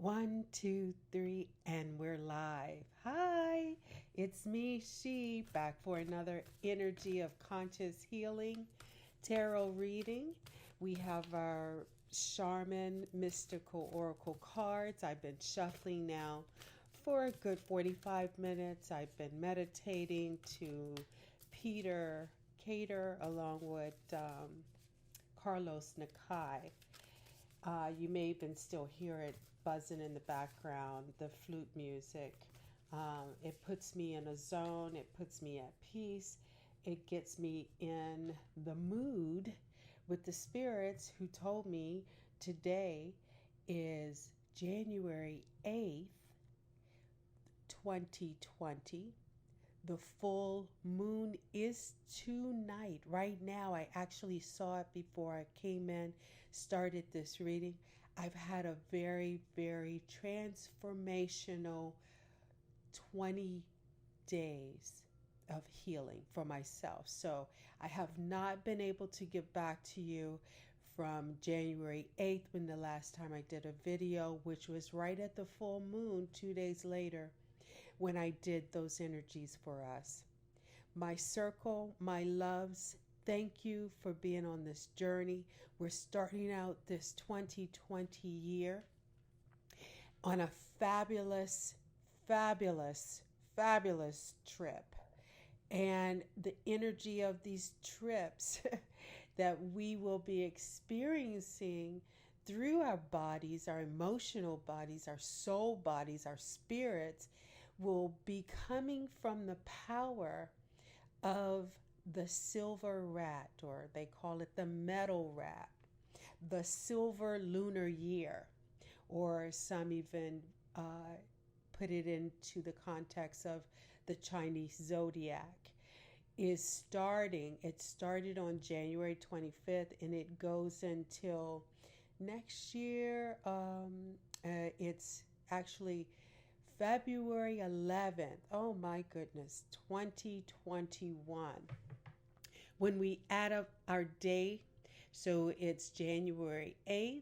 One, two, three, and we're live. Hi, it's me, she, back for another Energy of Conscious Healing tarot reading. We have our Charmin Mystical Oracle cards. I've been shuffling now for a good 45 minutes. I've been meditating to Peter Cater along with Carlos Nakai. You may even still hear it buzzing in the background, the flute music. It puts me in a zone, it puts me at peace, it gets me in the mood with the spirits who told me today is January 8th, 2020. The full moon is tonight. Right now, I actually saw it before I came in, started this reading. I've had a very, very transformational 20 days of healing for myself. So I have not been able to get back to you from January 8th when the last time I did a video, which was right at the full moon 2 days later, when I did those energies for us. My circle, my loves, thank you for being on this journey. We're starting out this 2020 year on a fabulous, fabulous, fabulous trip. And the energy of these trips that we will be experiencing through our bodies, our emotional bodies, our soul bodies, our spirits, will be coming from the power of the silver rat, or they call it the metal rat, the silver lunar year, or some even put it into the context of the Chinese zodiac. It started on January 25th and it goes until next year. It's actually February 11th. Oh my goodness, 2021. When we add up our day, so it's January 8th,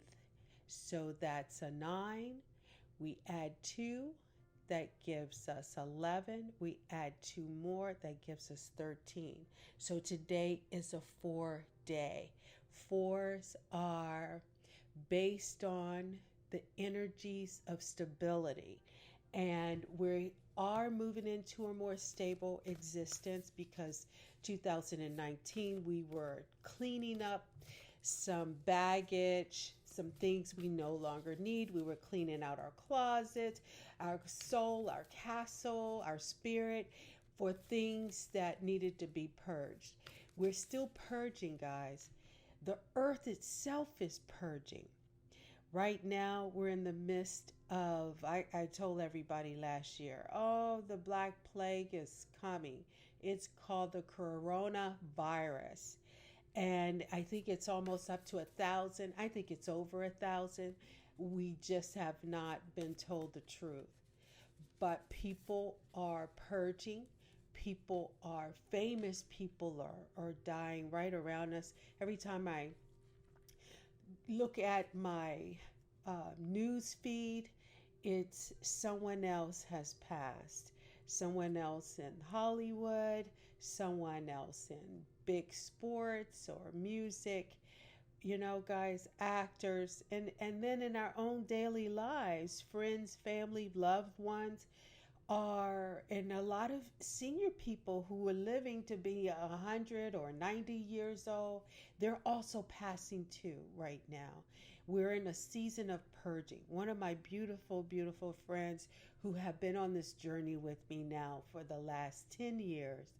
so that's a 9. We add 2, that gives us 11. We add 2 more, that gives us 13. So today is a 4-day. 4s are based on the energies of stability. And we are moving into a more stable existence because 2019 we were cleaning up some baggage, some things we no longer need. We were cleaning out our closet, our soul, our castle, our spirit for things that needed to be purged. We're still purging, guys. The earth itself is purging. Right now, we're in the midst of, I told everybody last year, oh, the Black Plague is coming. It's called the coronavirus. And I think it's almost up to 1,000. I think it's over 1,000. We just have not been told the truth. But people are purging. Famous people are dying right around us. Every time I look at my news feed, it's someone else has passed. Someone else in Hollywood, someone else in big sports or music, you know, guys, actors, and then in our own daily lives, friends, family, loved ones are, and a lot of senior people who are living to be 100 or 90 years old, they're also passing too right now. We're in a season of purging. One of my beautiful, beautiful friends who have been on this journey with me now for the last 10 years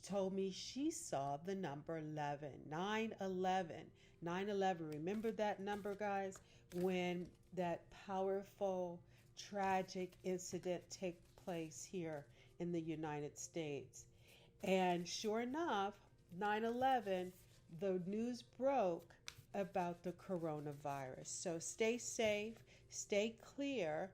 told me she saw the number 11, 9/11. 9/11, remember that number, guys? When that powerful, tragic incident took place here in the United States. And sure enough, 9/11, the news broke about the coronavirus. So stay safe, stay clear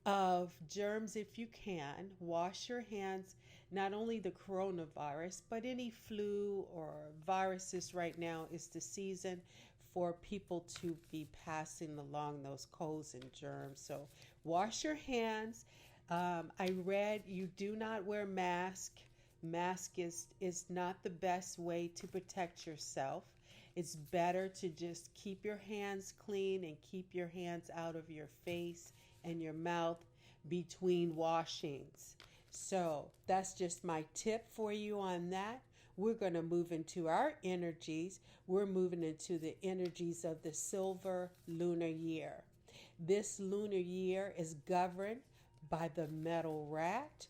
of germs if you can. Wash your hands, not only the coronavirus, but any flu or viruses. Right now is the season for people to be passing along those colds and germs. So wash your hands. I read you do not wear mask. Mask is not the best way to protect yourself. It's better to just keep your hands clean and keep your hands out of your face and your mouth between washings. So that's just my tip for you on that. We're going to move into our energies. We're moving into the energies of the silver lunar year. This lunar year is governed by the metal rat.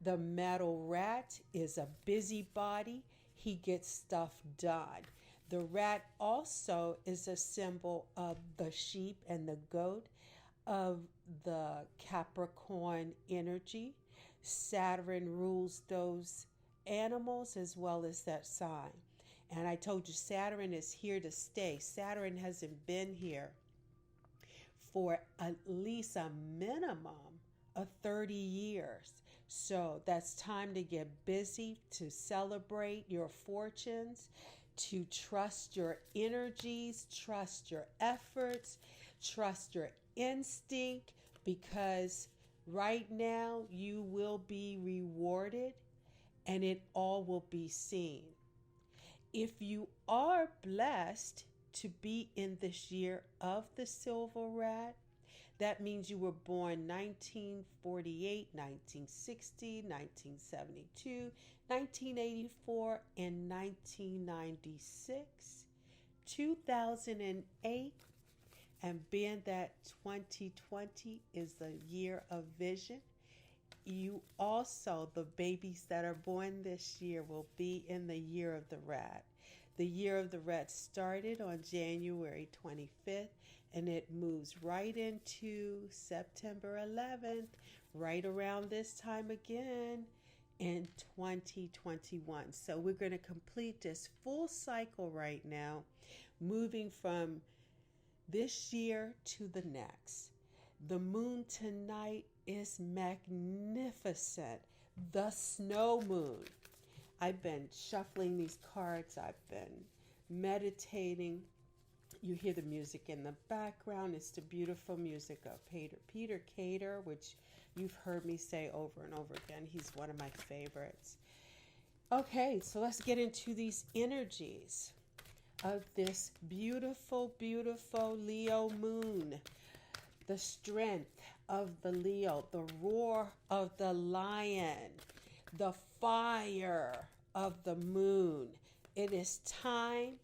The metal rat is a busybody. He gets stuff done. The rat also is a symbol of the sheep and the goat of the Capricorn energy. Saturn rules those animals as well as that sign. And I told you Saturn is here to stay. Saturn hasn't been here for at least a minimum of 30 years. So that's time to get busy, to celebrate your fortunes, to trust your energies, trust your efforts, trust your instinct, because right now you will be rewarded and it all will be seen. If you are blessed to be in this year of the silver rat, that means you were born 1948, 1960, 1972, 1984, and 1996, 2008, and being that 2020 is the year of vision, you also, the babies that are born this year, will be in the year of the rat. The year of the rat started on January 25th, and it moves right into September 11th, right around this time again in 2021. So we're going to complete this full cycle right now, moving from this year to the next. The moon tonight is magnificent. The snow moon. I've been shuffling these cards. I've been meditating. You hear the music in the background. It's the beautiful music of Peter Cater, which you've heard me say over and over again. He's one of my favorites. Okay, so let's get into these energies of this beautiful, beautiful Leo moon. The strength of the Leo, the roar of the lion, the fire of the moon. It is time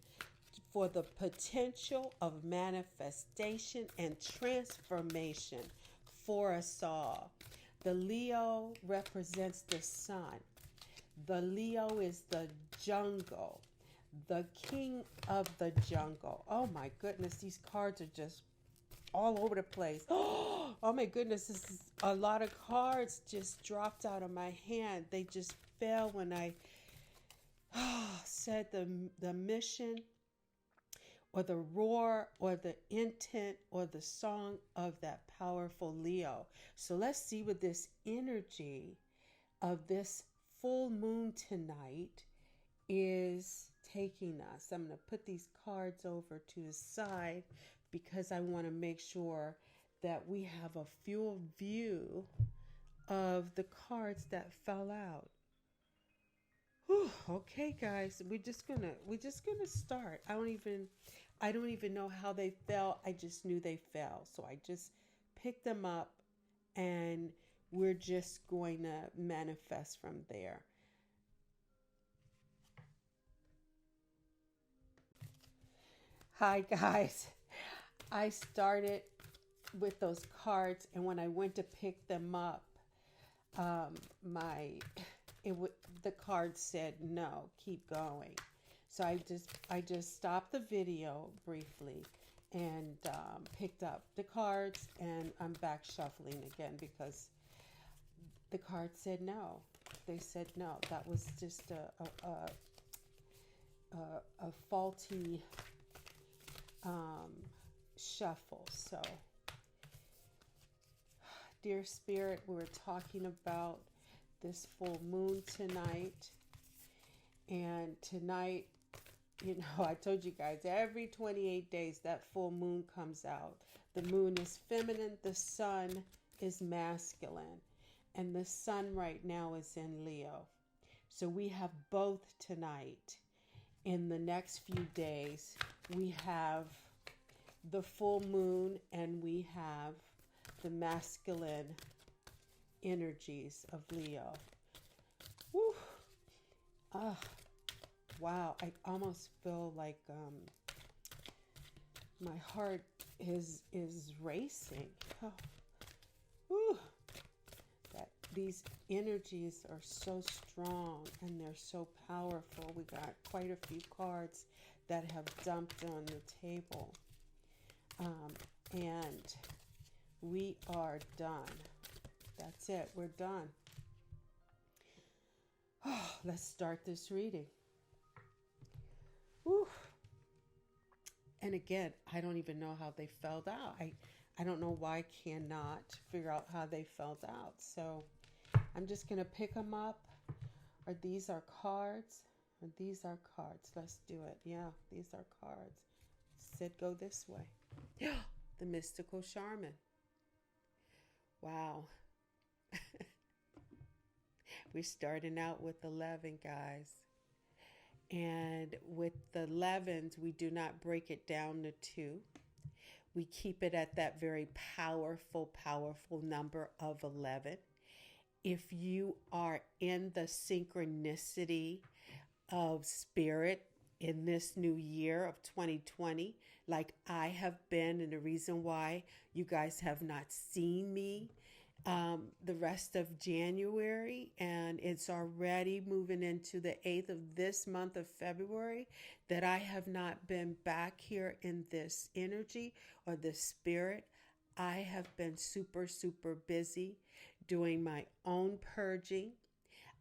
for the potential of manifestation and transformation for us all. The Leo represents the sun. The Leo is the jungle, the king of the jungle. Oh my goodness, these cards are just all over the place. Oh my goodness, this is a lot of cards just dropped out of my hand. They just fell when I said the mission or the roar or the intent or the song of that powerful Leo. So let's see what this energy of this full moon tonight is taking us. I'm going to put these cards over to the side because I want to make sure that we have a full view of the cards that fell out. Whew, okay, guys, we're just gonna start. I don't even know how they fell. I just knew they fell, so I just picked them up, and we're just going to manifest from there. Hi, guys. I started with those cards, and when I went to pick them up, the card said no, keep going. So I just stopped the video briefly and picked up the cards, and I'm back shuffling again because the card said no. They said no. That was just a faulty shuffle. So, dear Spirit, we're talking about this full moon tonight, and tonight You know, I told you guys, every 28 days that full moon comes out. The moon is feminine, the sun is masculine. And the sun right now is in Leo. So we have both tonight. In the next few days, we have the full moon and we have the masculine energies of Leo. Woo. Wow, I almost feel like my heart is racing. Oh. Woo. That these energies are so strong and they're so powerful. We got quite a few cards that have dumped on the table. And we are done. That's it. We're done. Oh, let's start this reading. Whew. And again, I don't even know how they fell out. I don't know why I cannot figure out how they fell out. So I'm just going to pick them up. Or these are cards. Or these are cards. Let's do it. Yeah, these are cards. Said go this way. Yeah, the mystical shaman. Wow. We're starting out with 11, guys. And with the 11s, we do not break it down to 2. We keep it at that very powerful, powerful number of 11. If you are in the synchronicity of spirit in this new year of 2020, like I have been, and the reason why you guys have not seen me the rest of January, and it's already moving into the 8th of this month of February, that I have not been back here in this energy or this spirit. I have been super, super busy doing my own purging.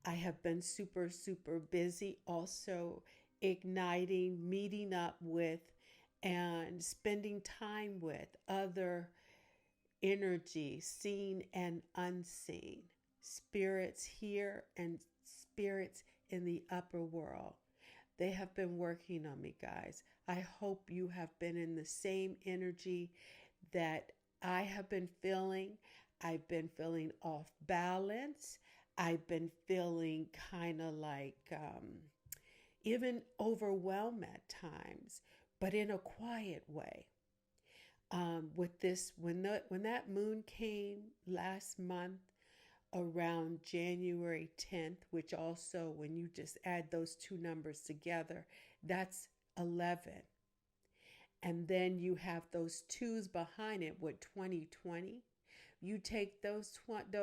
I have been super, super busy also igniting, meeting up with, and spending time with other energy, seen and unseen, spirits here and spirits in the upper world. They have been working on me, guys. I hope you have been in the same energy that I have been feeling. I've been feeling off balance. I've been feeling kind of like even overwhelmed at times, but in a quiet way. With this, when that moon came last month around January 10th, which also when you just add those two numbers together, that's 11. And then you have those twos behind it with 2020. You take those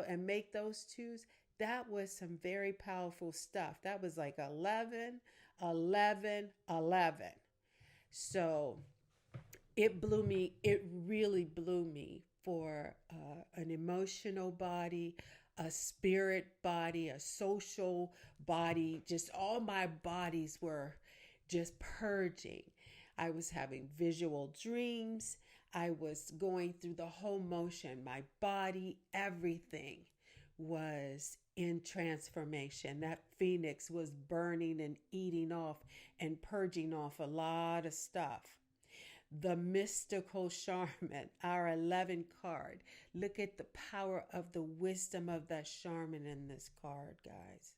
and make those twos. That was some very powerful stuff. That was like 11, 11, 11. So it blew me. It really blew me for an emotional body, a spirit body, a social body. Just all my bodies were just purging. I was having visual dreams. I was going through the whole motion. My body, everything was in transformation. That phoenix was burning and eating off and purging off a lot of stuff. The mystical shaman, our 11 card. Look at the power of the wisdom of that shaman in this card, guys.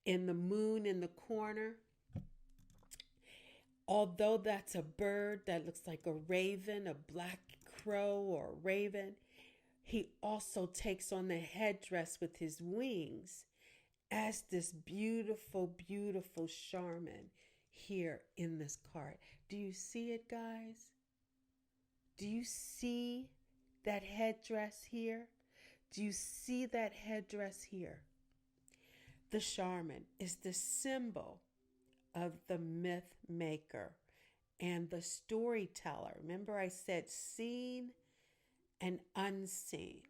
In the moon in the corner, although that's a bird that looks like a raven, a black crow or a raven, he also takes on the headdress with his wings as this beautiful, beautiful shaman here in this card. Do you see it, guys? Do you see that headdress here? Do you see that headdress here? The shaman is the symbol of the myth maker and the storyteller. Remember I said seen and unseen.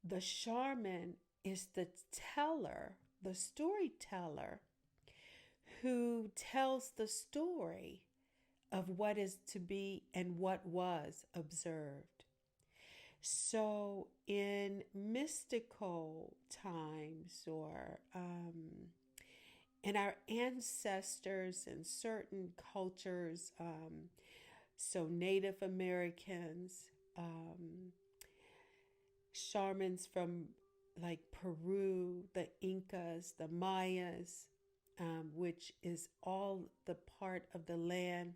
The shaman is the teller, the storyteller, who tells the story of what is to be and what was observed. So in mystical times or And our ancestors in certain cultures, so Native Americans, shamans from like Peru, the Incas, the Mayas, which is all the part of the land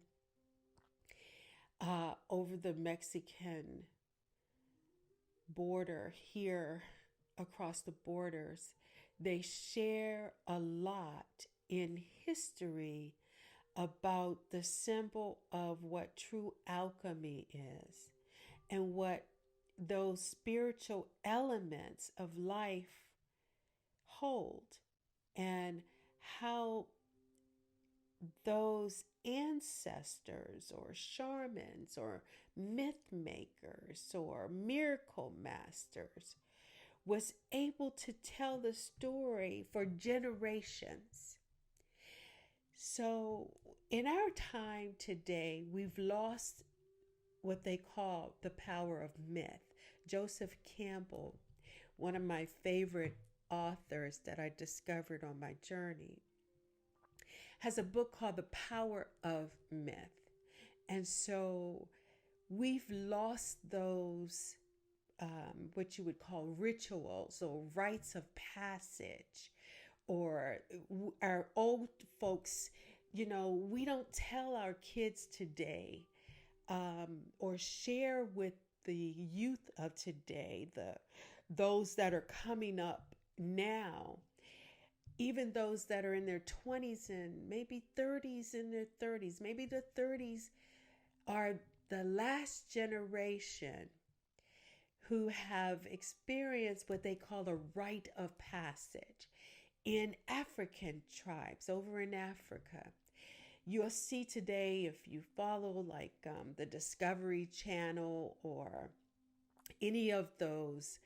over the Mexican border here across the borders. They share a lot in history about the symbol of what true alchemy is and what those spiritual elements of life hold, and how those ancestors or shamans or myth makers or miracle masters was able to tell the story for generations. So in our time today, we've lost what they call the power of myth. Joseph Campbell, one of my favorite authors that I discovered on my journey, has a book called The Power of Myth. And so we've lost those, what you would call rituals or rites of passage, or our old folks, we don't tell our kids today or share with the youth of today, those that are coming up now, even those that are in their 20s and maybe 30s, maybe the 30s are the last generation who have experienced what they call a rite of passage. In African tribes over in Africa, you'll see today, if you follow like the Discovery Channel or any of those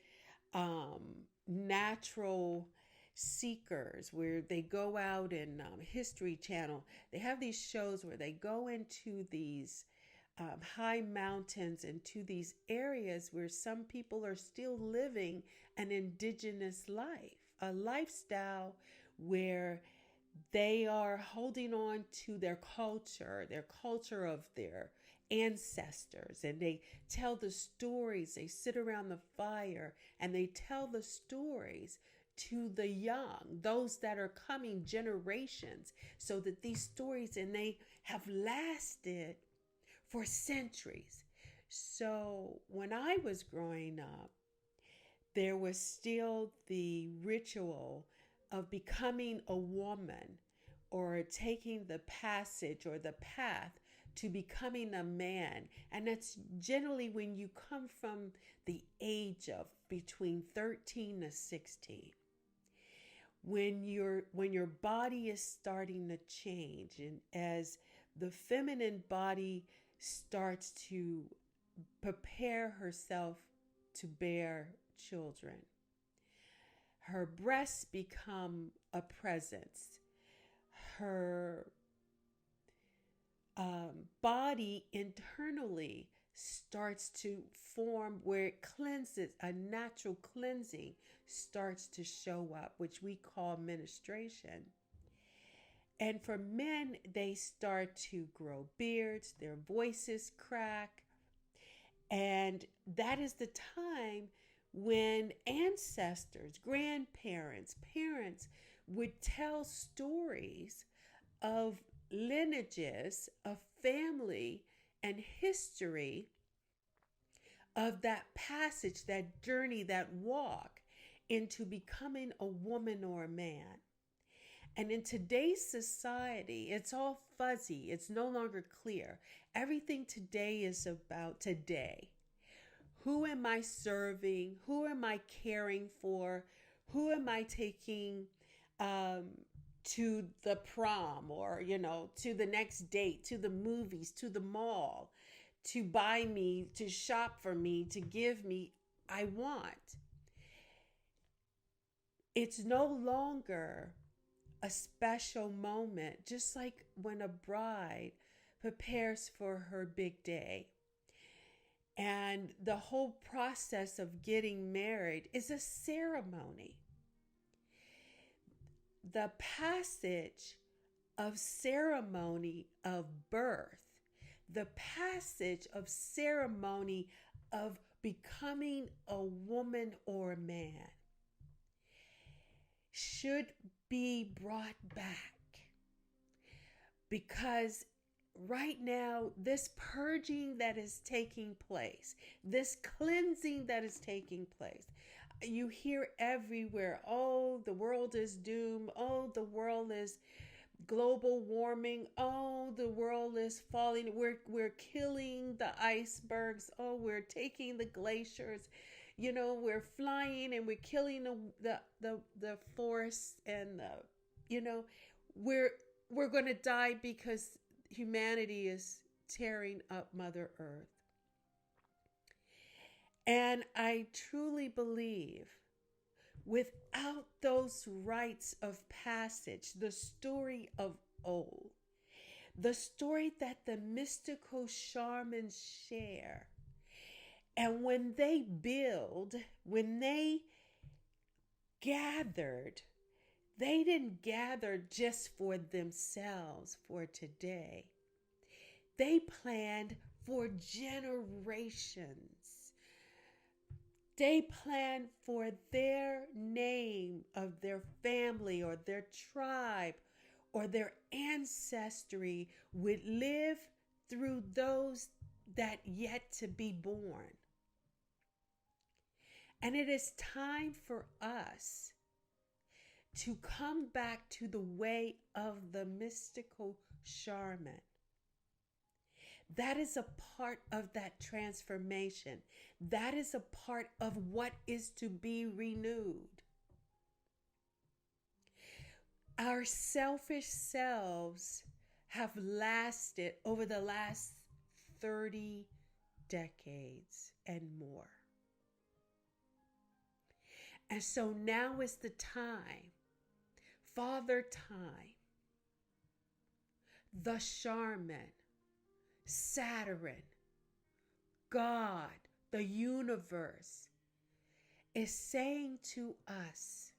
natural seekers where they go out in History Channel, they have these shows where they go into these high mountains, into these areas where some people are still living an indigenous life, a lifestyle where they are holding on to their culture of their ancestors, and they tell the stories. They sit around the fire and they tell the stories to the young, those that are coming generations, so that these stories, and they have lasted for centuries. So when I was growing up, there was still the ritual of becoming a woman, or taking the passage or the path to becoming a man. And that's generally when you come from the age of between 13 to 16. When your body is starting to change, and as the feminine body starts to prepare herself to bear children, her breasts become a presence. Her body internally starts to form, where it cleanses, a natural cleansing starts to show up, which we call menstruation. And for men, they start to grow beards, their voices crack. And that is the time when ancestors, grandparents, parents would tell stories of lineages, of family and history, of that passage, that journey, that walk into becoming a woman or a man. And in today's society, it's all fuzzy. It's no longer clear. Everything today is about today. Who am I serving? Who am I caring for? Who am I taking to the prom, or, to the next date, to the movies, to the mall, to buy me, to shop for me, to give me, I want. It's no longer a special moment, just like when a bride prepares for her big day. And the whole process of getting married is a ceremony. the passage of ceremony of birth, the passage of ceremony of becoming a woman or a man should be brought back, because right now, this purging that is taking place, this cleansing that is taking place, you hear everywhere, oh, the world is doomed. Oh, the world is global warming. Oh, the world is falling. We're killing the icebergs. Oh, we're taking the glaciers. We're flying and we're killing the forests, and we're going to die because humanity is tearing up Mother Earth. And I truly believe without those rites of passage, the story of old, the story that the mystical shamans share, and when they gathered, they didn't gather just for themselves for today. They planned for generations. They planned for their name of their family or their tribe or their ancestry would live through those that yet to be born. And it is time for us to come back to the way of the mystical shaman. That is a part of that transformation. That is a part of what is to be renewed. Our selfish selves have lasted over the last 30 decades and more. And so now is the time, Father Time, the shaman, Saturn, God, the universe, is saying to us,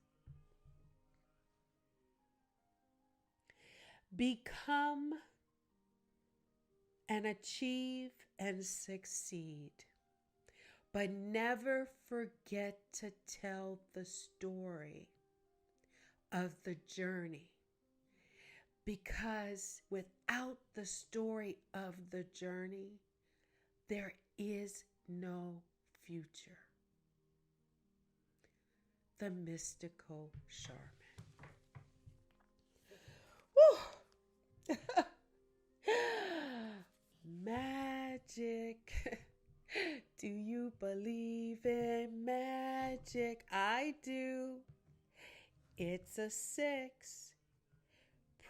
become and achieve and succeed, but never forget to tell the story of the journey. Because without the story of the journey, there is no future. The mystical shaman. Woo! Magic. Do you believe in magic? I do. It's a 6.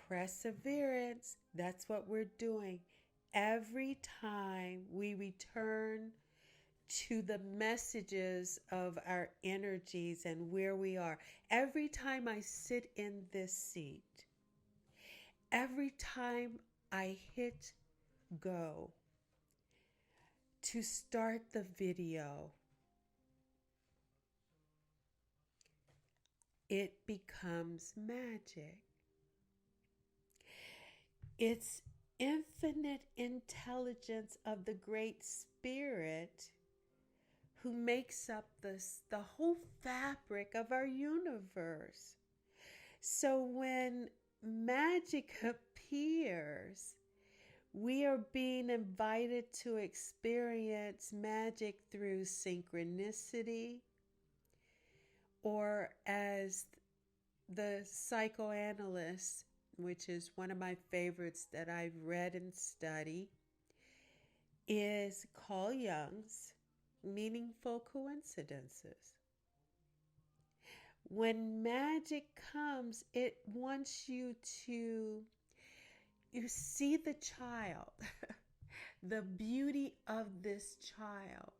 Perseverance. That's what we're doing. Every time we return to the messages of our energies and where we are, every time I sit in this seat, every time I hit go to start the video, it becomes magic. It's infinite intelligence of the Great Spirit who makes up the whole fabric of our universe. So when magic appears, we are being invited to experience magic through synchronicity, or as the psychoanalyst, which is one of my favorites that I've read and studied, is Carl Jung's meaningful coincidences. When magic comes, it wants you see the child, the beauty of this child,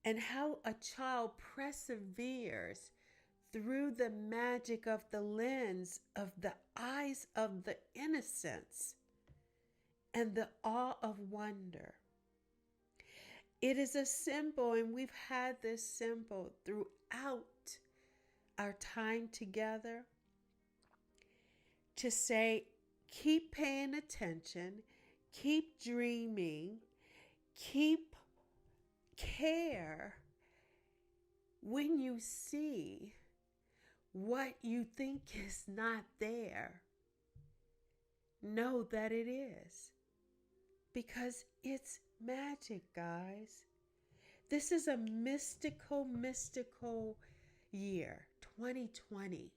and how a child perseveres through the magic of the lens of the eyes of the innocence and the awe of wonder. It is a symbol, and we've had this symbol throughout our time together to say, keep paying attention, keep dreaming, keep care when you see what you think is not there. Know that it is, because it's magic, guys. This is a mystical year, 2020.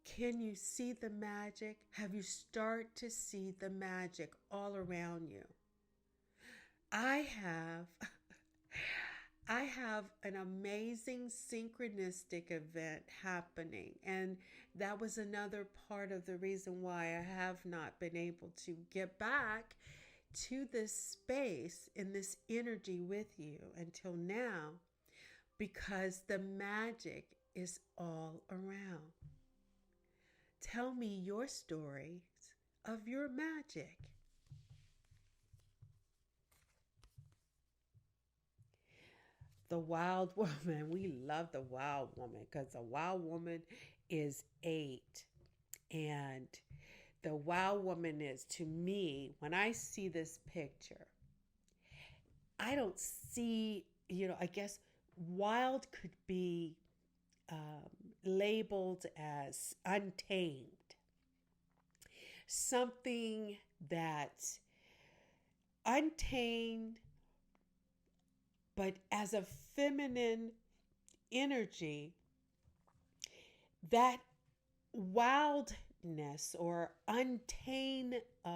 Can you see the magic? Have you started to see the magic all around you? I have an amazing synchronistic event happening, and that was another part of the reason why I have not been able to get back to this space in this energy with you until now, because the magic is all around. Tell me your stories of your magic. The wild woman. We love the wild woman because the wild woman is 8. And the wild woman is, to me, when I see this picture, I don't see, I guess wild could be labeled as untamed. Something that's untamed, but as a feminine energy, that wildness or untamed, I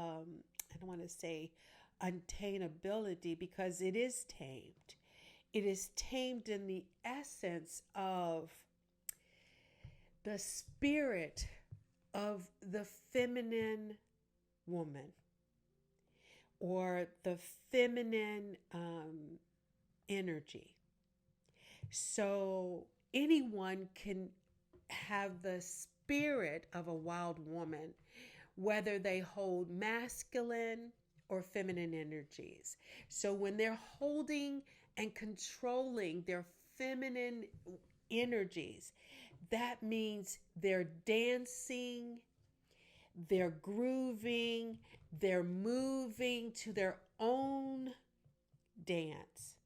don't want to say untainability, because it is tamed. It is tamed in the essence of the spirit of the feminine woman, or the feminine energy. So anyone can have the spirit of a wild woman, whether they hold masculine or feminine energies. So when they're holding and controlling their feminine energies, that means they're dancing, they're grooving, they're moving to their own dance.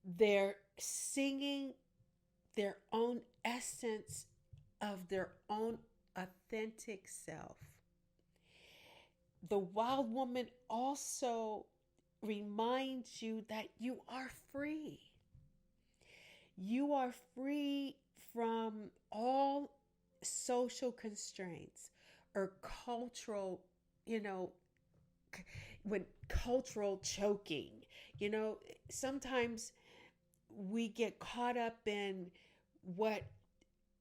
They're singing their own essence of their own authentic self. The wild woman also reminds you that you are free. You are free from all social constraints or cultural, when cultural choking. Sometimes we get caught up in what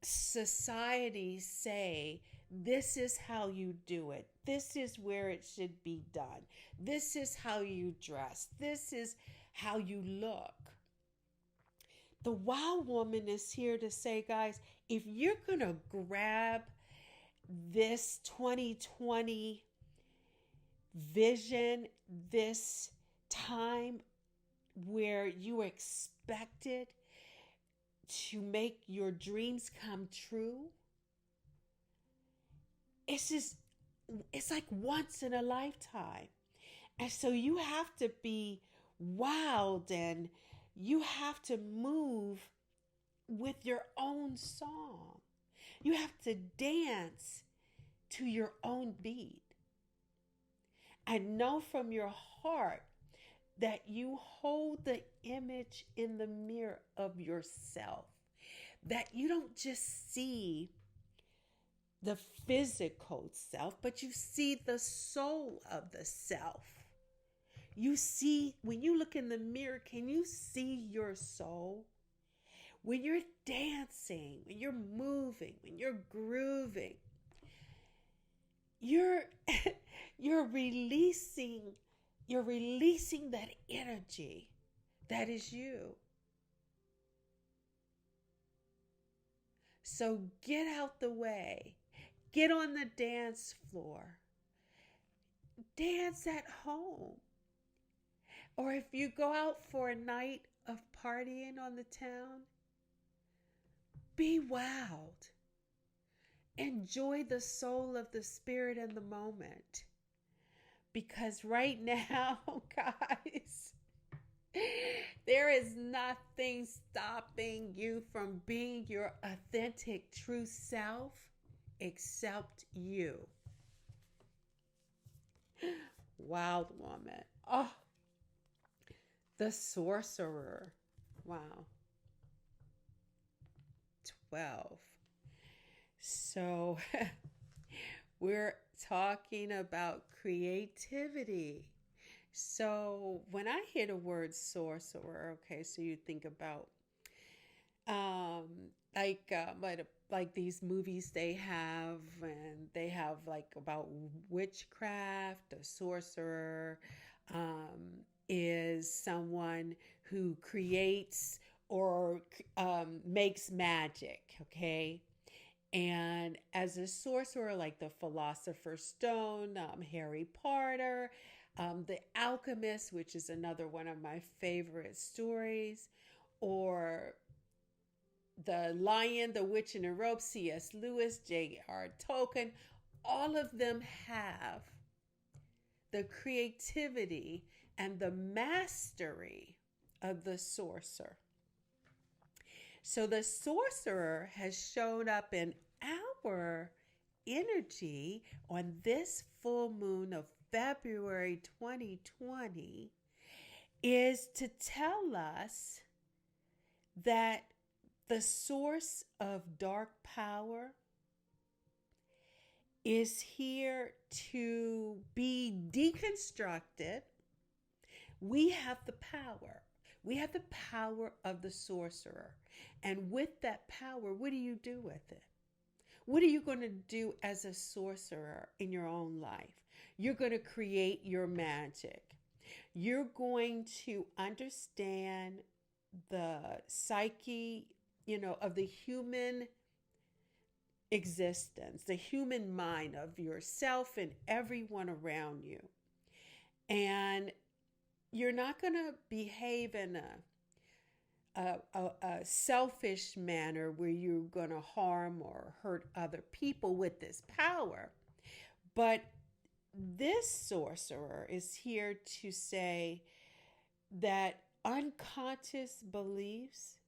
society say. This is how you do it. This is where it should be done. This is how you dress. This is how you look. The wild woman is here to say, guys, if you're going to grab this 2020 vision, this time where you expected to make your dreams come true, it's like once in a lifetime. And so you have to be wild, and you have to move with your own song. You have to dance to your own beat. And know from your heart that you hold the image in the mirror of yourself. That you don't just see the physical self, but you see the soul of the self. You see, when you look in the mirror, can you see your soul? When you're dancing, when you're moving, when you're grooving, you're releasing that energy that is you. So get out the way. Get on the dance floor. Dance at home. Or if you go out for a night of partying on the town, Be wild. Enjoy the soul of the spirit in the moment. Because right now, guys, there is nothing stopping you from being your authentic, true self except you. Wild woman. Oh, the sorcerer. Wow. 12. So we're talking about creativity. So when I hear the word sorcerer, okay, so you think about um like these movies they have, and they have like about witchcraft. A sorcerer is someone who creates or makes magic, okay? And as a sorcerer, like the Philosopher's Stone, Harry Potter, The Alchemist, which is another one of my favorite stories, or The Lion, the Witch, and the Rope, C.S. Lewis, J.R. Tolkien, all of them have the creativity and the mastery of the sorcerer. So the sorcerer has shown up in our energy on this full moon of February 2020 is to tell us that the source of dark power is here to be deconstructed. We have the power. We have the power of the sorcerer. And with that power, what do you do with it? What are you going to do as a sorcerer in your own life? You're going to create your magic. You're going to understand the psyche, of the human existence, the human mind of yourself and everyone around you. And you're not going to behave in a selfish manner where you're going to harm or hurt other people with this power. But this sorcerer is here to say that unconscious beliefs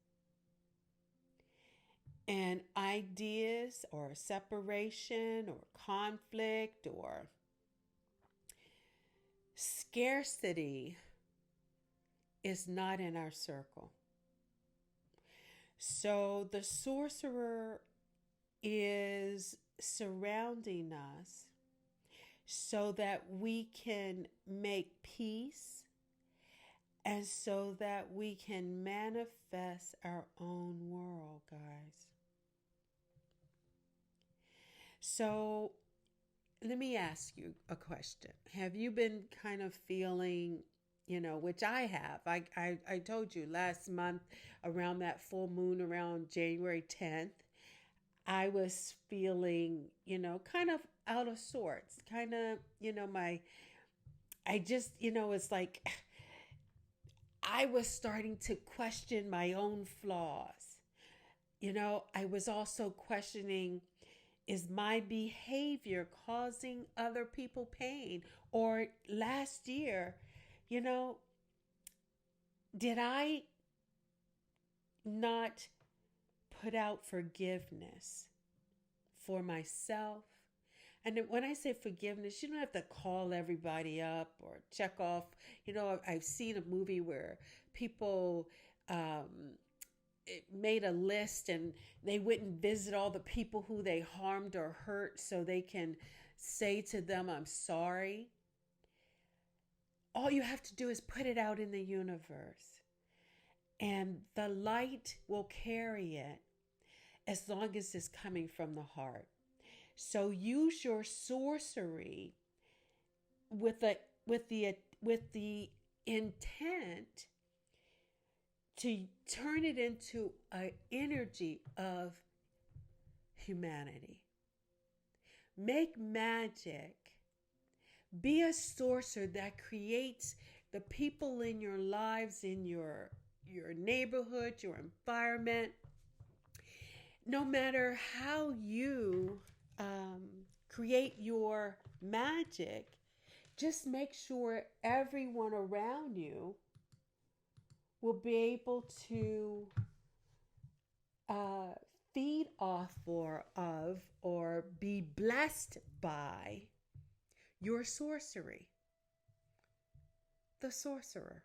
and ideas or separation or conflict or scarcity is not in our circle. So the sorcerer is surrounding us so that we can make peace and so that we can manifest our own world, guys. So let me ask you a question. Have you been kind of feeling, which I have. I told you last month around that full moon, around January 10th, I was feeling, kind of out of sorts, kind of, it's like I was starting to question my own flaws. I was also questioning, is my behavior causing other people pain? Or last year, did I not put out forgiveness for myself? And when I say forgiveness, you don't have to call everybody up or check off. I've seen a movie where people made a list and they wouldn't visit all the people who they harmed or hurt so they can say to them, I'm sorry. All you have to do is put it out in the universe, and the light will carry it as long as it's coming from the heart. So use your sorcery with the intent to turn it into an energy of humanity. Make magic. Be a sorcerer that creates the people in your lives, in your neighborhood, your environment. no matter how you create your magic, just make sure everyone around you will be able to uh, feed off or of or be blessed by your sorcery, the sorcerer.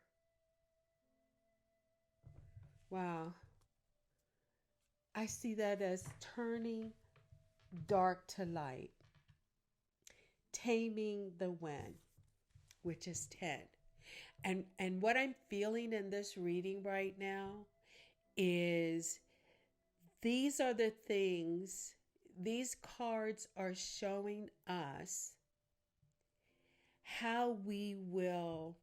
Wow. I see that as turning dark to light, taming the wind, which is 10. And what I'm feeling in this reading right now is these are the things, these cards are showing us how we will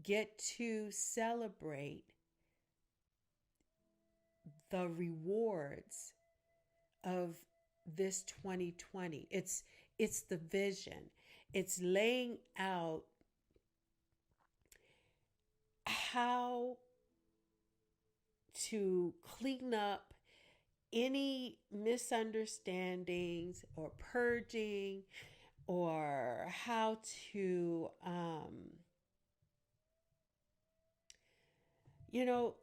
get to celebrate the rewards of this 2020. It's the vision. It's laying out how to clean up any misunderstandings or purging, or how to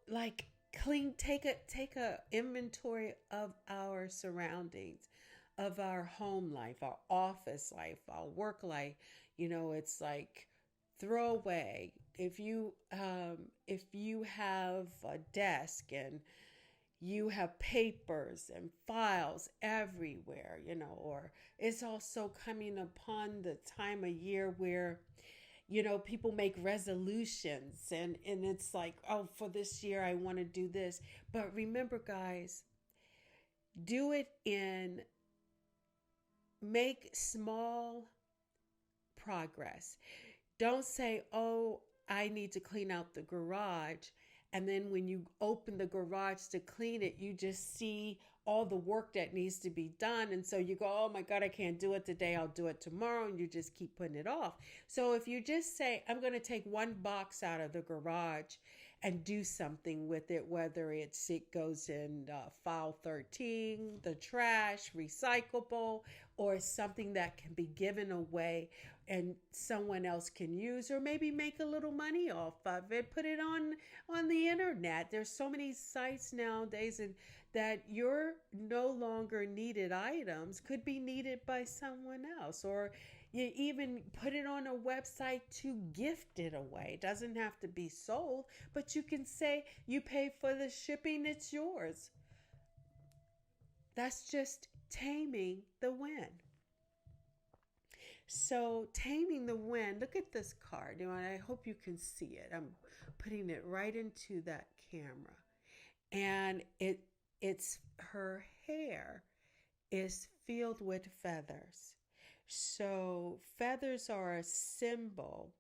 like clean, take a inventory of our surroundings, of our home life, our office life, our work life. It's like throw away. If you have a desk and you have papers and files everywhere, or it's also coming upon the time of year where people make resolutions, and it's like, oh, for this year I want to do this. But remember, guys, do it make small progress. Don't say, oh, I need to clean out the garage. And then when you open the garage to clean it, you just see all the work that needs to be done. And so you go, oh my God, I can't do it today. I'll do it tomorrow. And you just keep putting it off. So if you just say, I'm going to take one box out of the garage and do something with it, whether it goes in file 13, the trash, recyclable, or something that can be given away and someone else can use, or maybe make a little money off of it, put it on the internet. There's so many sites nowadays, and that your no longer needed items could be needed by someone else, or you even put it on a website to gift it away. It doesn't have to be sold, but you can say you pay for the shipping, it's yours. That's just taming the wind. So taming the wind, look at this card. And I hope you can see it. I'm putting it right into that camera. And it's her hair is filled with feathers. So feathers are a symbol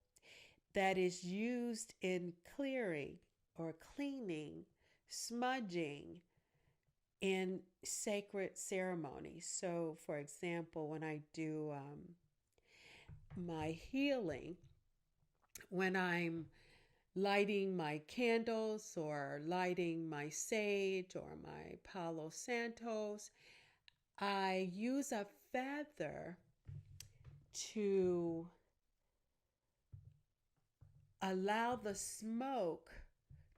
that is used in clearing or cleaning, smudging in sacred ceremonies. So for example, when I do my healing, when I'm lighting my candles or lighting my sage or my Palo Santos, I use a feather to allow the smoke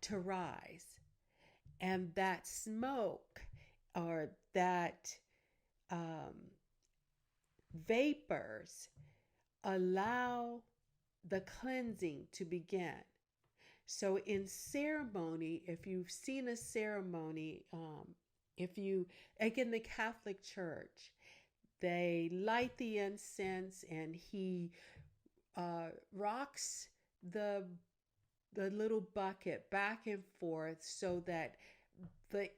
to rise. And that smoke or that vapors allow the cleansing to begin. So in ceremony, if you've seen a ceremony, again, the Catholic Church, they light the incense and he rocks the little bucket back and forth so that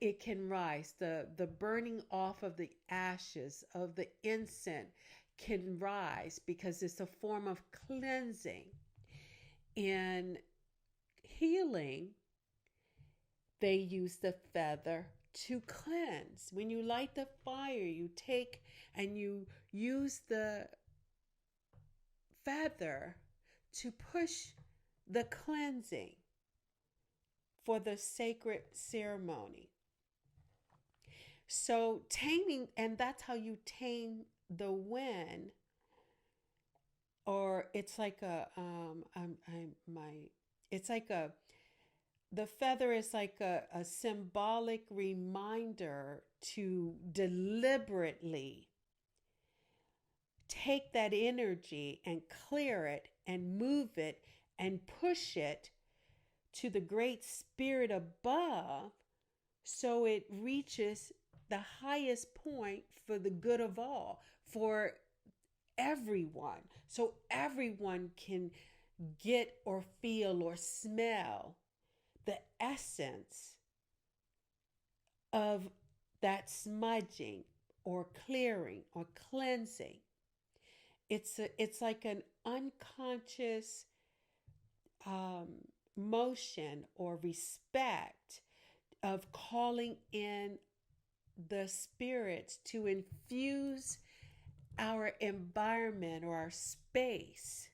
it can rise. The burning off of the ashes of the incense can rise because it's a form of cleansing. In healing, they use the feather to cleanse. When you light the fire, you take and you use the feather to push the cleansing for the sacred ceremony. So taming, and that's how you tame the wind, or it's like a I'm my it's like a the feather is like a symbolic reminder to deliberately take that energy and clear it and move it and push it to the great spirit above, so it reaches the highest point for the good of all, for everyone, so everyone can get or feel or smell the essence of that smudging or clearing or cleansing. It's like an unconscious um, motion or respect of calling in the spirits to infuse our environment or our space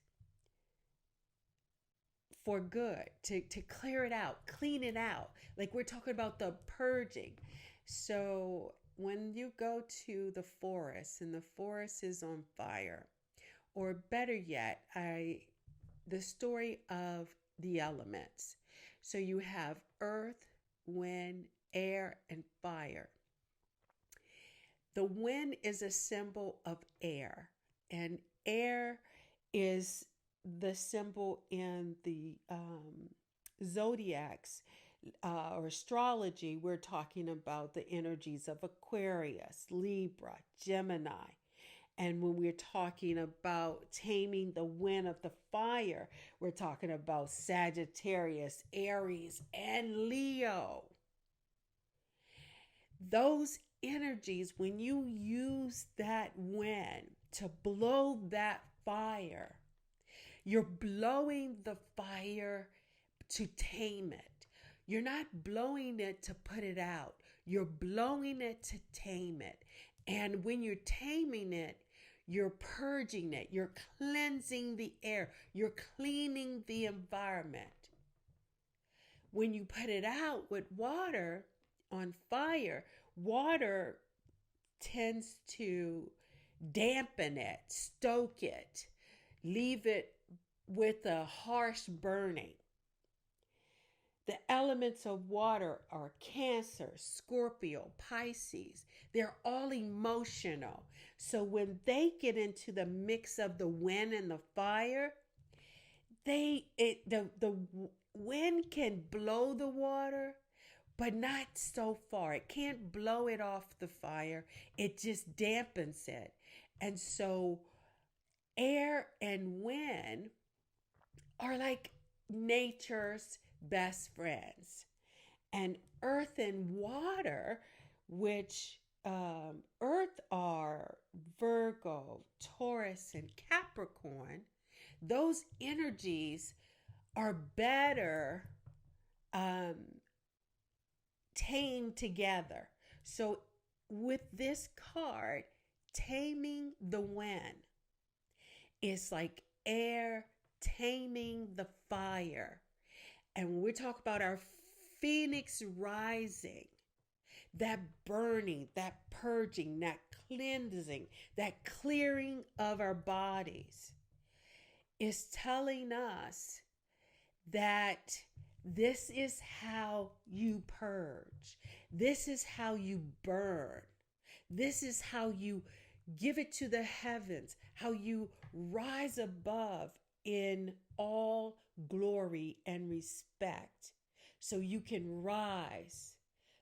for good, to clear it out, clean it out. Like we're talking about the purging. So when you go to the forest and the forest is on fire, or better yet, the story of the elements. So you have earth, wind, air, and fire. The wind is a symbol of air, and air is the symbol in the zodiacs or astrology. We're talking about the energies of Aquarius, Libra, Gemini. And when we're talking about taming the wind of the fire, we're talking about Sagittarius, Aries, and Leo. Those energies, when you use that wind to blow that fire, you're blowing the fire to tame it. You're not blowing it to put it out. You're blowing it to tame it. And when you're taming it, you're purging it. You're cleansing the air. You're cleaning the environment. When you put it out with water on fire, water tends to dampen it, stoke it, leave it with a harsh burning. The elements of water are Cancer, Scorpio, Pisces. They're all emotional. So when they get into the mix of the wind and the fire, the wind can blow the water, but not so far. It can't blow it off the fire. It just dampens it. And so air and wind are like nature's best friends. And earth and water, which earth are Virgo, Taurus, and Capricorn, those energies are better tamed together. So with this card, taming the wind is like air taming the fire. And when we talk about our phoenix rising, that burning, that purging, that cleansing, that clearing of our bodies is telling us that this is how you purge. This is how you burn. This is how you give it to the heavens, how you rise above in all glory and respect, so you can rise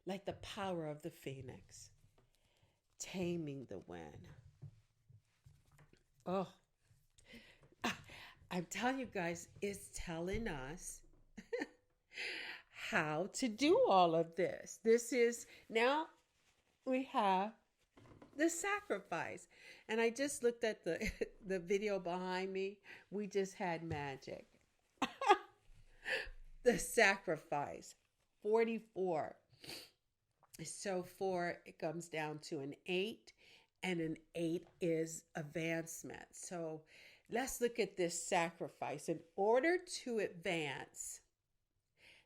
like the power of the phoenix, taming the wind. Oh, I'm telling you guys, it's telling us how to do all of this. This is, now we have the sacrifice. And I just looked at the video behind me. We just had magic. The sacrifice, 44. So 4, it comes down to an 8, and an 8 is advancement. So let's look at this sacrifice. In order to advance,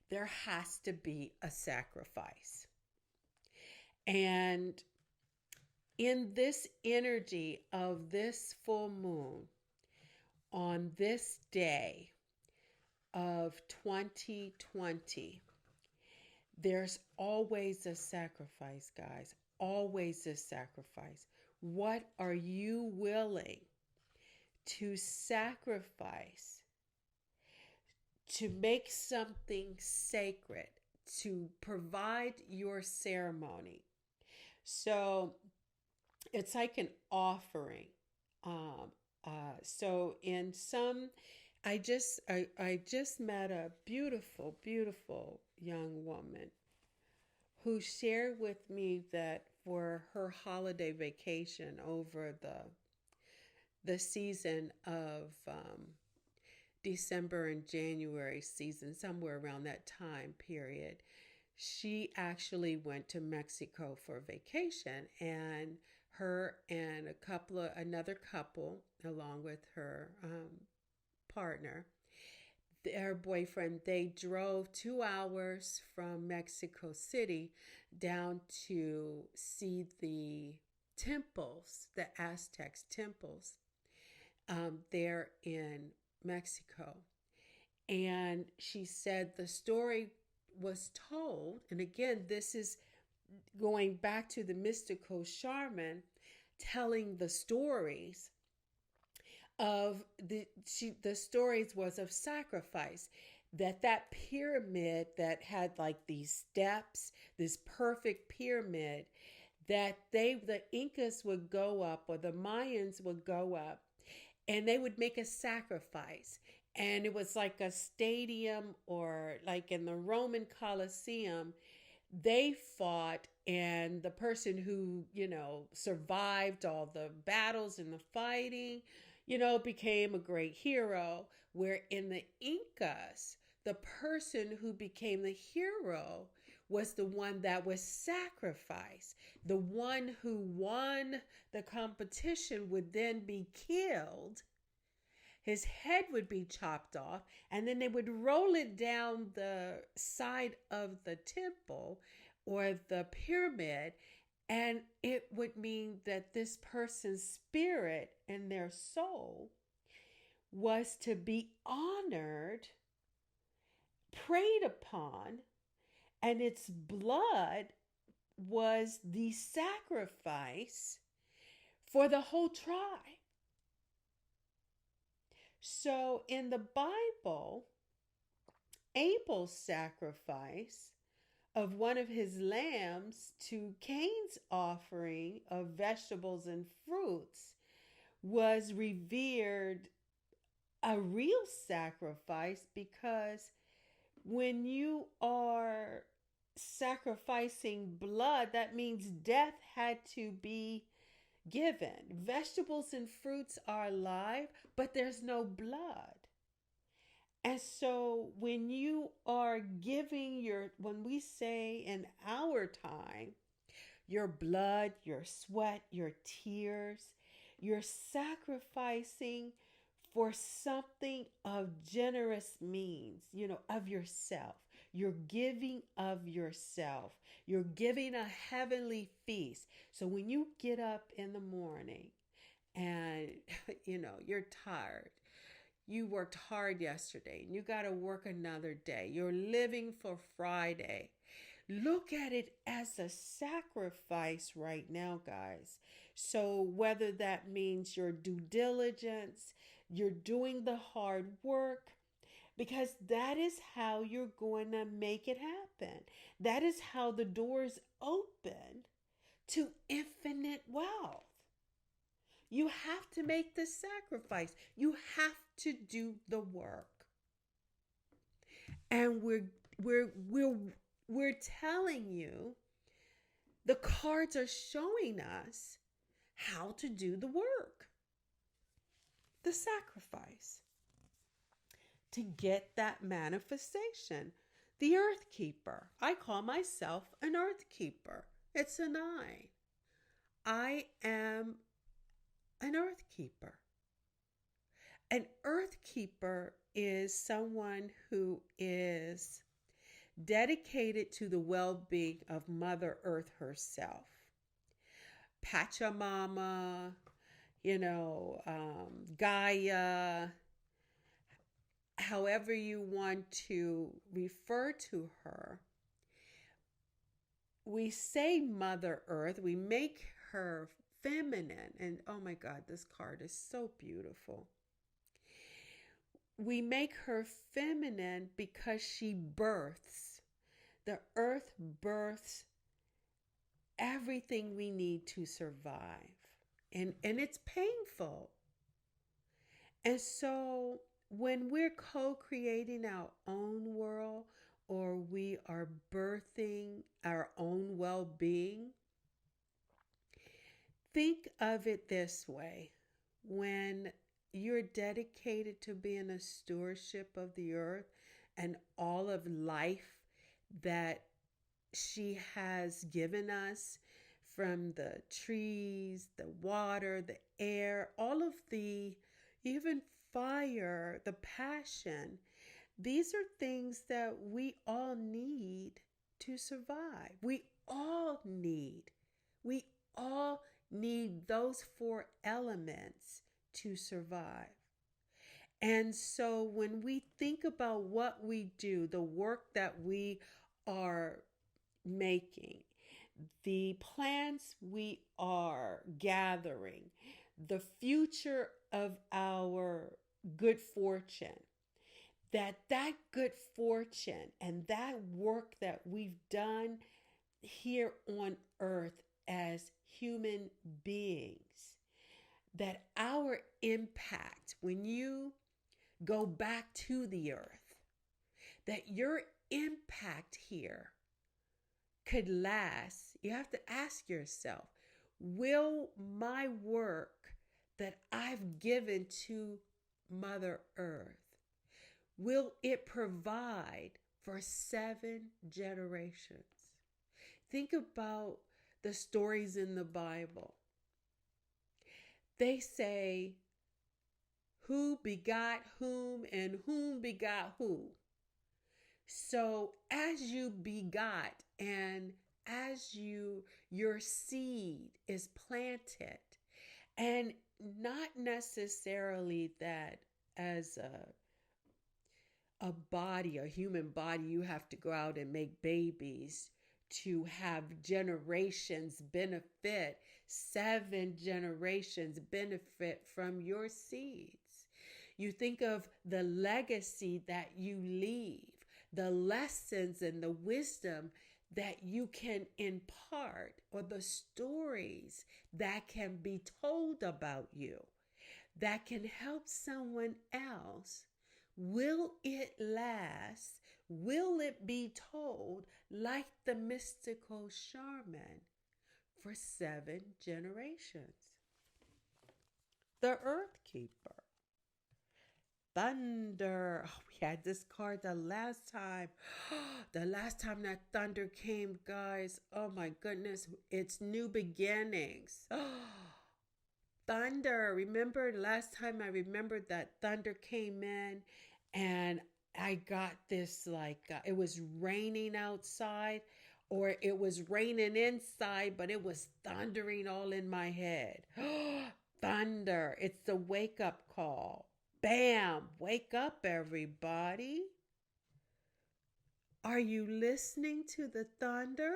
there has to be a sacrifice. And in this energy of this full moon, on this day of 2020, there's always a sacrifice, guys. Always a sacrifice. What are you willing to sacrifice to make something sacred, to provide your ceremony? So it's like an offering. So in some, I just met a beautiful young woman who shared with me that for her holiday vacation over the season of December and January season, somewhere around that time period, she actually went to Mexico for vacation, and her and another couple, along with her partner, their boyfriend, they drove 2 hours from Mexico City down to see the temples, the Aztecs temples, there in Mexico. And she said the story was told, and again, this is going back to the mystical shaman telling the stories of the stories was of sacrifice, that pyramid that had like these steps, this perfect pyramid, that the Incas would go up, or the Mayans would go up, and they would make a sacrifice. And it was like a stadium, or like in the Roman Colosseum, they fought, and the person who, survived all the battles and the fighting, became a great hero. Where in the Incas, the person who became the hero was the one that was sacrificed. The one who won the competition would then be killed. His head would be chopped off, and then they would roll it down the side of the temple or the pyramid, and it would mean that this person's spirit and their soul was to be honored, preyed upon, and its blood was the sacrifice for the whole tribe. So in the Bible, Abel's sacrifice of one of his lambs to Cain's offering of vegetables and fruits was revered a real sacrifice, because when you are sacrificing blood, that means death had to be given. Vegetables and fruits are alive, but there's no blood. And so when you are giving when we say in our time, your blood, your sweat, your tears, you're sacrificing for something of generous means, of yourself. You're giving of yourself. You're giving a heavenly feast. So when you get up in the morning and, you're tired, you worked hard yesterday and you got to work another day, you're living for Friday, look at it as a sacrifice right now, guys. So whether that means your due diligence, you're doing the hard work, because that is how you're going to make it happen. That is how the doors open to infinite wealth. You have to make the sacrifice. You have to do the work. And we're telling you, the cards are showing us how to do the work. The sacrifice. To get that manifestation. The Earth Keeper. I call myself an Earth Keeper. It's a 9. I am an Earth Keeper. An Earth Keeper is someone who is dedicated to the well-being of Mother Earth herself. Pachamama, Gaia, however you want to refer to her. We say Mother Earth, we make her feminine, and oh my God, this card is so beautiful. We make her feminine because she births. The earth births everything we need to survive. And it's painful. And so when we're co-creating our own world, or we are birthing our own well-being, think of it this way. When you're dedicated to being a stewardship of the earth and all of life that she has given us, from the trees, the water, the air, all of the, even fire, the passion, these are things that we all need to survive. We all need those four elements to survive. And so when we think about what we do, the work that we are making, the plans we are gathering, the future of our good fortune, that good fortune and that work that we've done here on earth as human beings, that our impact, when you go back to the earth, that your impact here could last. You have to ask yourself, will my work that I've given to Mother Earth, will it provide for 7 generations? Think about the stories in the Bible. They say, who begot whom and whom begot who. So as you begot and as your seed is planted, and not necessarily that as a body, a human body, you have to go out and make babies to have generations benefit, 7 generations benefit from your seeds. You think of the legacy that you leave, the lessons and the wisdom that you can impart, or the stories that can be told about you that can help someone else. Will it last? Will it be told like the mystical shaman for 7 generations? The Earth Keeper. Thunder. Oh, we had this card the last time. The last time that thunder came, guys. Oh my goodness. It's new beginnings. Thunder. Remember last time I remembered that thunder came in and I got this it was raining outside, or it was raining inside, but it was thundering all in my head. Thunder. It's the wake up call. Bam! Wake up, everybody. Are you listening to the thunder?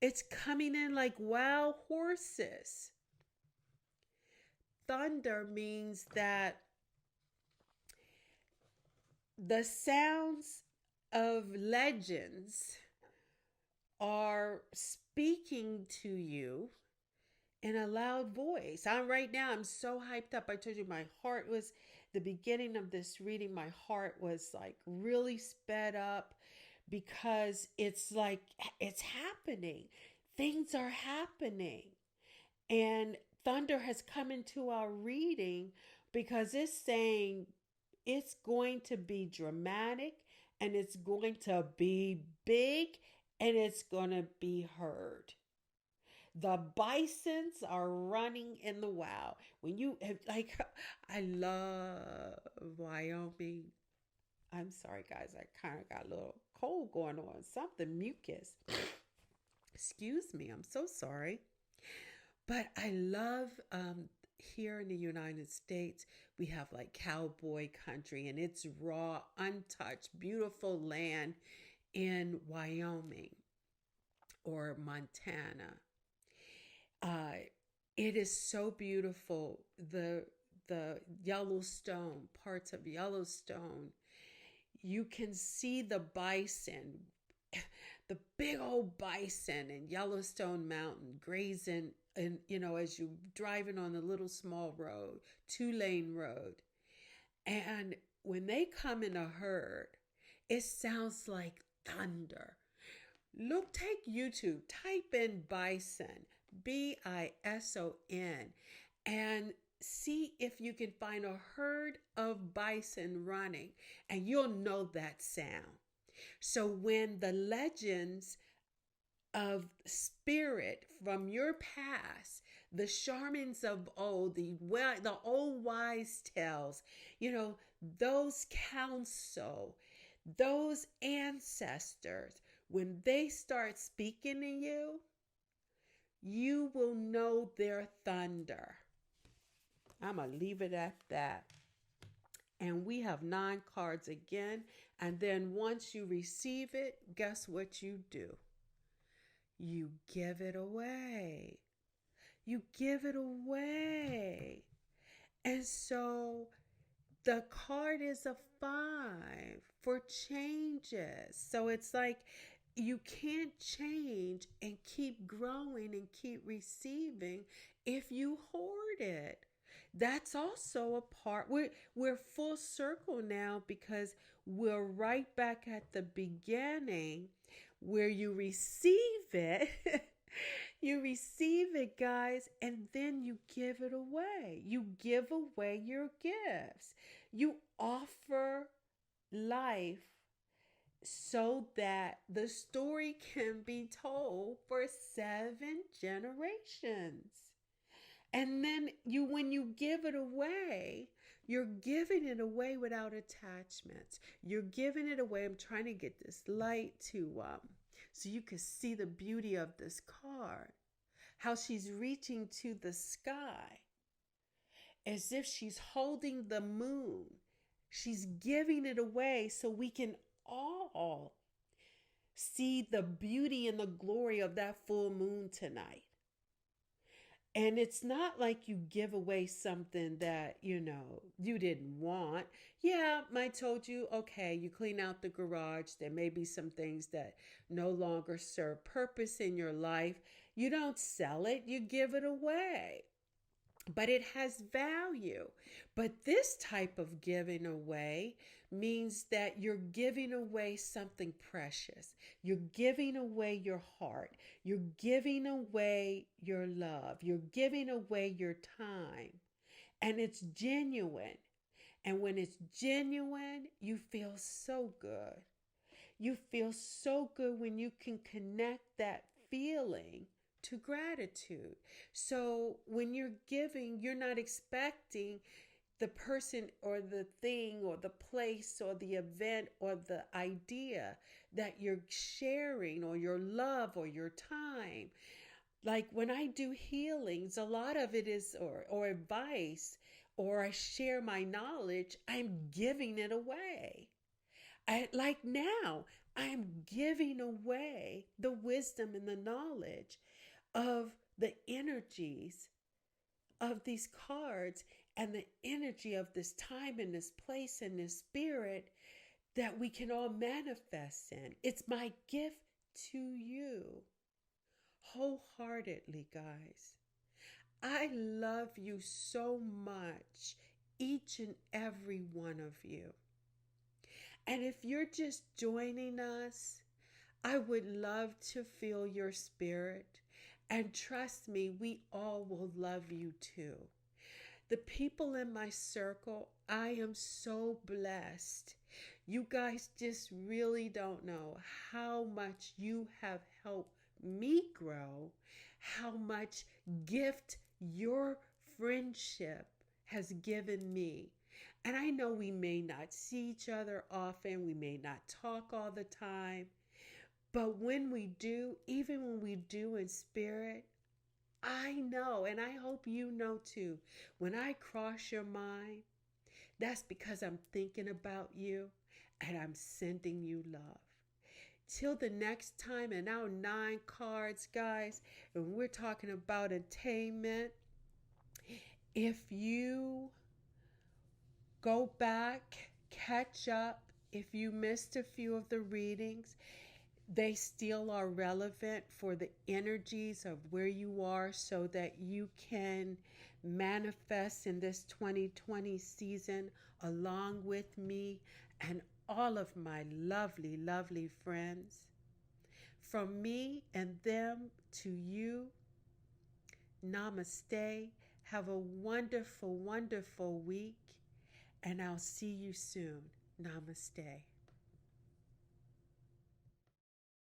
It's coming in like wild horses. Thunder means that the sounds of legends are speaking to you in a loud voice. Right now, I'm so hyped up. I told you my heart was, the beginning of this reading, my heart was like really sped up, because it's like, it's happening. Things are happening. And thunder has come into our reading because it's saying it's going to be dramatic, and it's going to be big, and it's going to be heard. The bisons are running in the wild. When you I love Wyoming. I'm sorry, guys. I kind of got a little cold going on. Something mucus. Excuse me. I'm so sorry. But I love here in the United States, we have like cowboy country and it's raw, untouched, beautiful land in Wyoming or Montana. Uh, it is so beautiful. The Yellowstone, parts of Yellowstone, you can see the bison, the big old bison in Yellowstone Mountain grazing, and as you driving on a little small road, 2-lane road. And when they come in a herd, it sounds like thunder. Look, take YouTube, type in bison, bison, and see if you can find a herd of bison running, and you'll know that sound. So when the legends of spirit from your past, the shamans of old, the old wise tales, those counsel, those ancestors, when they start speaking to you, you will know their thunder. I'm going to leave it at that. And we have 9 cards again. And then once you receive it, guess what you do? You give it away. You give it away. And so the card is a 5 for changes. So it's like you can't change and keep growing and keep receiving if you hoard it. That's also a part. We're full circle now because we're right back at the beginning where you receive it. You receive it, guys, and then you give it away. You give away your gifts. You offer life so that the story can be told for 7 generations. And then when you give it away, you're giving it away without attachments. You're giving it away. I'm trying to get this light to so you can see the beauty of this card. How she's reaching to the sky as if she's holding the moon. She's giving it away so we can all see the beauty and the glory of that full moon tonight. And it's not like you give away something that, you didn't want. Yeah, I told you, okay, you clean out the garage. There may be some things that no longer serve purpose in your life. You don't sell it, you give it away. But it has value. But this type of giving away means that you're giving away something precious. You're giving away your heart. You're giving away your love. You're giving away your time. And it's genuine. And when it's genuine, you feel so good. You feel so good when you can connect that feeling to gratitude. So when you're giving, you're not expecting the person or the thing or the place or the event or the idea that you're sharing, or your love or your time. Like when I do healings, a lot of it is or advice, or I share my knowledge, I'm giving it away. Like now, I'm giving away the wisdom and the knowledge of the energies of these cards and the energy of this time and this place and this spirit that we can all manifest in. It's my gift to you wholeheartedly, guys. I love you so much, each and every one of you. And if you're just joining us, I would love to feel your spirit. And trust me, we all will love you too. The people in my circle, I am so blessed. You guys just really don't know how much you have helped me grow, how much gift your friendship has given me. And I know we may not see each other often, we may not talk all the time, but when we do, even when we do in spirit, I know, and I hope you know too, when I cross your mind, that's because I'm thinking about you and I'm sending you love. Till the next time, and our 9 cards, guys, and we're talking about attainment. If you go back, catch up, if you missed a few of the readings, they still are relevant for the energies of where you are so that you can manifest in this 2020 season along with me and all of my lovely, lovely friends. From me and them to you, namaste. Have a wonderful, wonderful week, and I'll see you soon. Namaste.